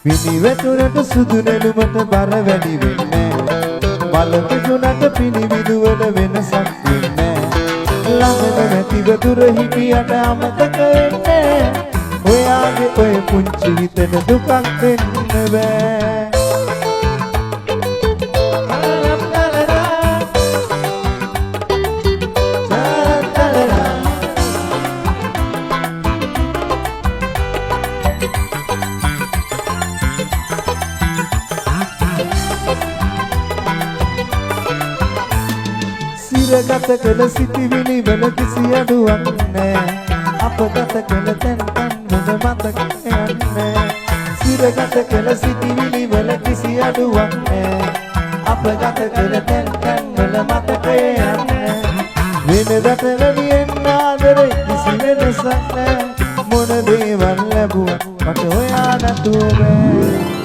පිනිවැටුනට සුදු නෙළුමට බර වැඩි වෙන්නේ මල පිටුනට පිනිවිදුවල වෙනසක් වෙන්නේ ළඟට නැතිව දුර හිටියට අමතක වෙන්නේ ඔයාගේ ඔය පුංචි හිතට දුකක් දෙන්න බෑ ගත කළ සිටිවිලි වල කිසි අඩුවක් නෑ අප ගත කළ තැන් වල මතක යන්නේ සිරගත කළ සිටිවිලි වල කිසි අඩුවක් නෑ අප ගත කළ තැන් වල මතක යන්නේ වෙනදට වැඩියෙන් ආදරේ කිසි වෙනසක් නෑ මොන දේවල් ලැබුවත් මට ඔයා නැතුව බෑ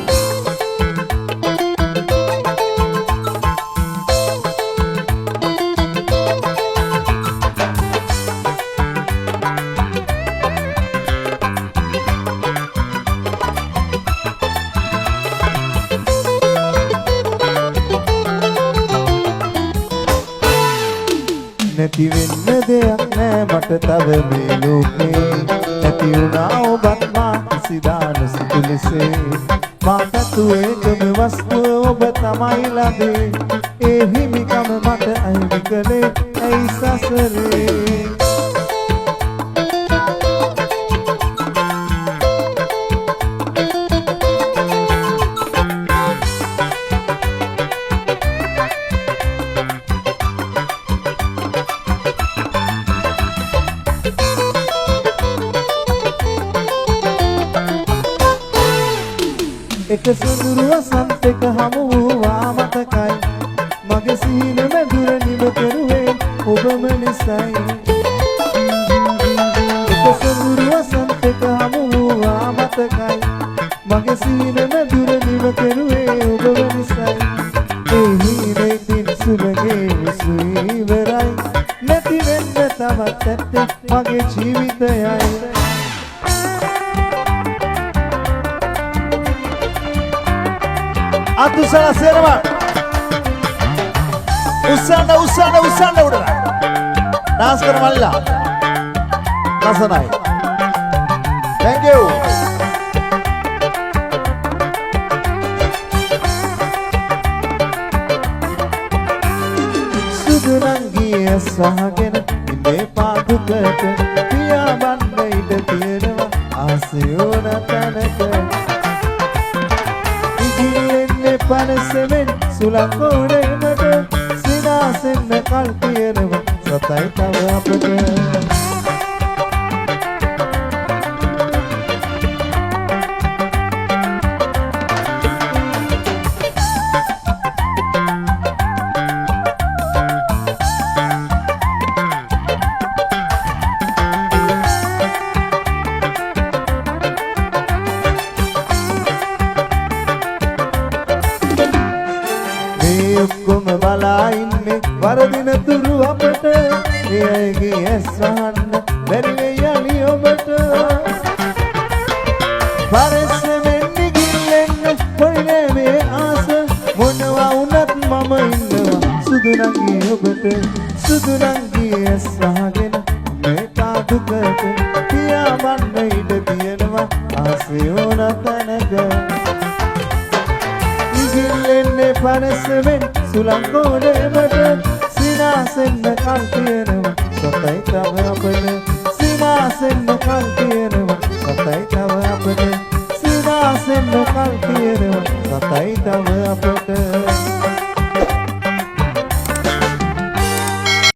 නැති වෙන්න දෙයක් නෑ මට තව මේ ලෝකේ නැති වුණා ඔබත් මා කිසිදා නොසිතු ලෙසේ මා සතු ඒකම වස්තුව ඔබ තමයි ලබේ ඒ හිමිකම මට අහිමි කළේ ඇයි සසරේ එක සුඳුරු වසන්තක හමු වූවා මතකයි මගේ සීන මැදුර නිම කෙරුවේ ඔබම නිසයි එක සුඳුරු වසන්තක හමු වූවා මතකයි මගේ සීන මැදුර නිම කෙරුවේ ඔබම නිසයි ඒ හීනේ දින් සුලගේ විසුයි ඉවරයි නැති වෙන්න තවත් ඇත්තේ මගේ ජීවිතයයි Atusana Serva Usana udah dance kar malla nasanai thank you Sudunangiya sahagena inde padukat piya banna ida tiyenawa asayona tanaka පනසෙමෙන් සුලංගෝඩේමට සිනාසෙන්න කල් තියෙනවා සතයි තව අපට ඔක්කොම බලා ඉන්නේ වරදින තුරු අපට ඒ අයගේ ඇස් වහන්න බැරි වෙයි යලි ඔබට පරස්සමෙන් නිගිල්ලෙන්න පොයිනේ මේ ආස මොනවා වුණත් මම ඉන්නවා සුදු නංගී ඔබට සුදු නංගී ඇස් වහගෙන මේ පාදුකට පියාඹන්න ඉඩ තියෙනවා ආසේ ඕන තැනක නිගිල්ලෙන්නේ පරස්සමෙන් සුලංගෝඩේමට සිනාසෙන්න කල් තියෙනවා සතයි තව අපට සිනාසෙන්න කල්